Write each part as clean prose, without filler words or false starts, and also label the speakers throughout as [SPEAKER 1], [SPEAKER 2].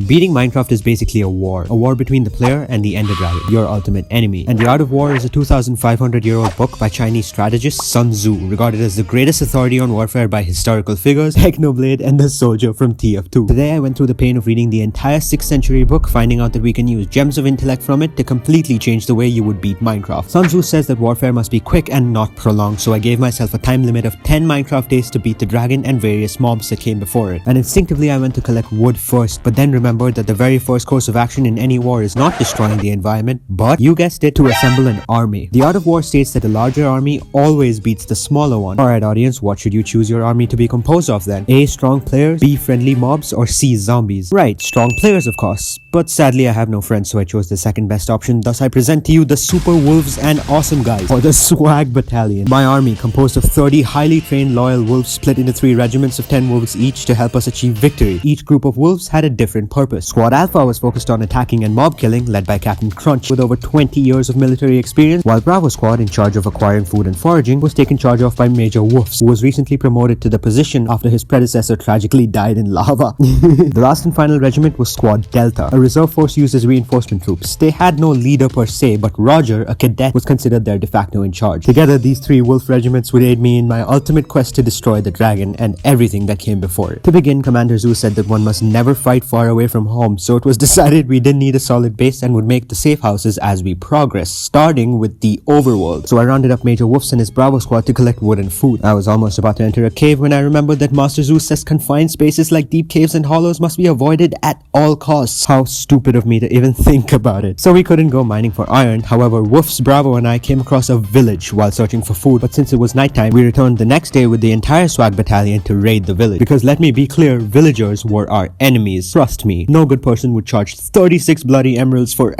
[SPEAKER 1] Beating Minecraft is basically a war between the player and the Ender Dragon, your ultimate enemy. And The Art of War is a 2,500-year-old book by Chinese strategist Sun Tzu, regarded as the greatest authority on warfare by historical figures, Technoblade, and the soldier from TF2. Today I went through the pain of reading the entire 6th century book, finding out that we can use gems of intellect from it to completely change the way you would beat Minecraft. Sun Tzu says that warfare must be quick and not prolonged, so I gave myself a time limit of 10 Minecraft days to beat the dragon and various mobs that came before it. And instinctively I went to collect wood first, but then remembered that the very first course of action in any war is not destroying the environment, but, you guessed it, to assemble an army. The Art of War states that the larger army always beats the smaller one. Alright audience, what should you choose your army to be composed of then? A. Strong players, B. Friendly mobs, or C. Zombies? Right, strong players of course. But sadly I have no friends, so I chose the second best option. Thus I present to you the Super Wolves and Awesome Guys, or the Swag Battalion. My army, composed of 30 highly trained loyal wolves split into 3 regiments of 10 wolves each to help us achieve victory. Each group of wolves had a different purpose. Squad Alpha was focused on attacking and mob killing, led by Captain Crunch with over 20 years of military experience, while Bravo Squad, in charge of acquiring food and foraging, was taken charge of by Major Woofs, who was recently promoted to the position after his predecessor tragically died in lava. The last and final regiment was Squad Delta, a reserve force used as reinforcement troops. They had no leader per se, but Roger, a cadet, was considered their de facto in charge. Together, these 3 wolf regiments would aid me in my ultimate quest to destroy the dragon and everything that came before it. To begin, Commander Zhu said that one must never fight far away from home, so it was decided we didn't need a solid base and would make the safe houses as we progress, starting with the overworld. So I rounded up Major Woofs and his Bravo Squad to collect wood and food. I was almost about to enter a cave when I remembered that Master Zhu says confined spaces like deep caves and hollows must be avoided at all costs. How stupid of me to even think about it. So we couldn't go mining for iron. However, Woofs, Bravo, and I came across a village while searching for food, but since it was nighttime, we returned the next day with the entire Swag Battalion to raid the village. Because let me be clear, villagers were our enemies. Trust me, no good person would charge 36 bloody emeralds for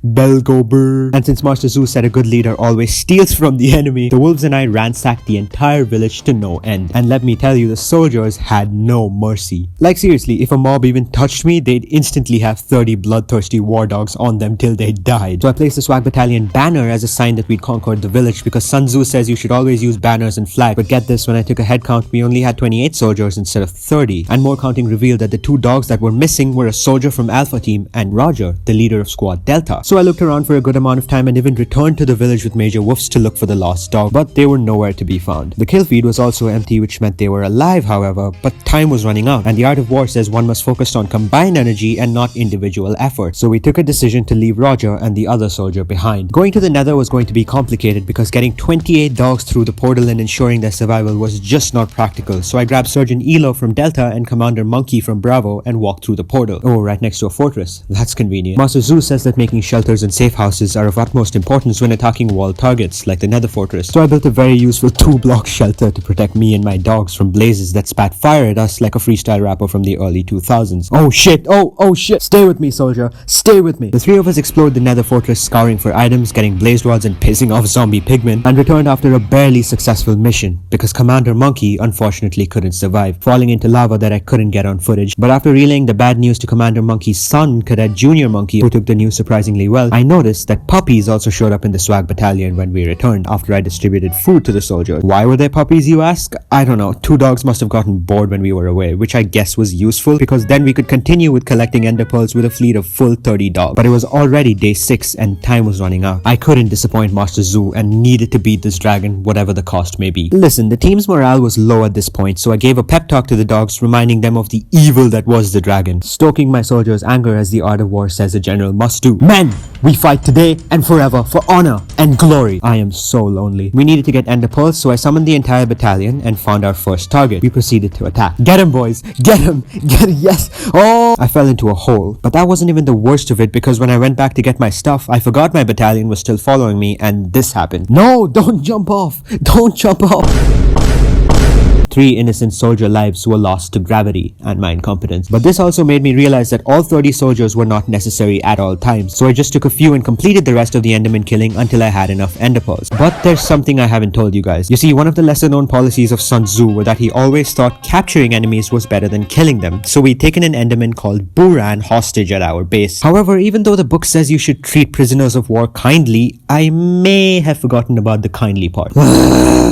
[SPEAKER 1] Belgober. And since Master Zhu said a good leader always steals from the enemy, the wolves and I ransacked the entire village to no end. And let me tell you, the soldiers had no mercy. Like seriously, if a mob even touched me, they'd instantly have 30 bloodthirsty war dogs on them till they died. So I placed the Swag Battalion banner as a sign that we'd conquered the village, because Sun Tzu says you should always use banners and flags. But get this, when I took a head count, we only had 28 soldiers instead of 30. And more counting revealed that the 2 dogs that were missing were a soldier from Alpha Team and Roger, the leader of Squad Delta. So I looked around for a good amount of time and even returned to the village with Major Woofs to look for the lost dog, but they were nowhere to be found. The kill feed was also empty, which meant they were alive, however, but time was running out, and the Art of War says one must focus on combined energy and not individual effort. So we took a decision to leave Roger and the other soldier behind. Going to the Nether was going to be complicated because getting 28 dogs through the portal and ensuring their survival was just not practical, so I grabbed Surgeon Elo from Delta and Commander Monkey from Bravo and walked through the portal. Oh, right next to a fortress. That's convenient. Master Zhu says that making shelters and safe houses are of utmost importance when attacking wall targets like the Nether fortress, so I built a very useful 2-block shelter to protect me and my dogs from blazes that spat fire at us like a freestyle rapper from the early 2000s. Oh shit, oh shit, stay with me soldier, stay with me. The 3 of us explored the Nether fortress, scouring for items, getting blazed rods and pissing off zombie pigmen, and returned after a barely successful mission because Commander Monkey unfortunately couldn't survive, falling into lava that I couldn't get on footage. But after relaying the bad news to Commander Monkey's son, Cadet Junior Monkey, who took the news surprisingly well, I noticed that puppies also showed up in the Swag Battalion when we returned after I distributed food to the soldiers. Why were there puppies, you ask? I don't know. 2 dogs must have gotten bored when we were away, which I guess was useful because then we could continue with collecting ender pearls with a fleet of full 30 dogs. But it was already day 6 and time was running out. I couldn't disappoint Master Zhu and needed to beat this dragon, whatever the cost may be. Listen, the team's morale was low at this point, so I gave a pep talk to the dogs, reminding them of the evil that was the dragon, stoking my soldiers' anger as the Art of War says a general must do. Men, we fight today and forever for honor and glory. I am so lonely. We needed to get ender pearls, so I summoned the entire battalion and found our first target. We proceeded to attack. Get him, boys! Get him! Get him! Yes! Oh! I fell into a hole, but that wasn't even the worst of it because when I went back to get my stuff, I forgot my battalion was still following me and this happened. No! Don't jump off! Don't jump off! 3 innocent soldier lives were lost to gravity and my incompetence. But this also made me realize that all 30 soldiers were not necessary at all times, so I just took a few and completed the rest of the enderman killing until I had enough ender pearls. But there's something I haven't told you guys. You see, one of the lesser known policies of Sun Tzu were that he always thought capturing enemies was better than killing them, so we'd taken an enderman called Buran hostage at our base. However, even though the book says you should treat prisoners of war kindly, I may have forgotten about the kindly part.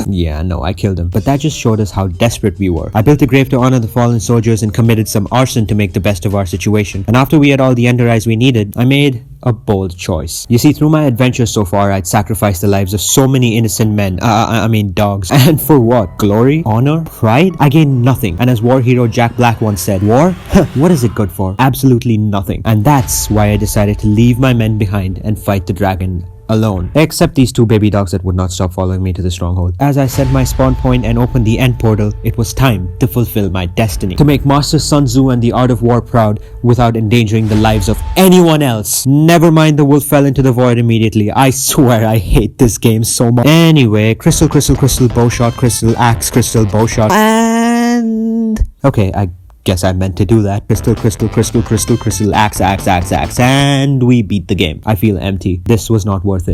[SPEAKER 1] Yeah, no, I killed him. But that just showed us how desperate we were. I built a grave to honor the fallen soldiers and committed some arson to make the best of our situation. And after we had all the ender eyes we needed, I made a bold choice. You see, through my adventures so far, I'd sacrificed the lives of so many innocent men, I mean dogs. And for what? Glory? Honor? Pride? I gained nothing. And as war hero Jack Black once said, war? What is it good for? Absolutely nothing. And that's why I decided to leave my men behind and fight the dragon alone. Except these two baby dogs that would not stop following me to the stronghold. As I set my spawn point and opened the end portal, it was time to fulfill my destiny. To make Master Sun Tzu and the art of war proud without endangering the lives of anyone else. Never mind, the wolf fell into the void immediately. I swear I hate this game so much. Anyway, crystal, bow shot, crystal, axe, crystal, bow shot, and... okay, I guess I meant to do that. Crystal, axe, and we beat the game. I feel empty. This was not worth it.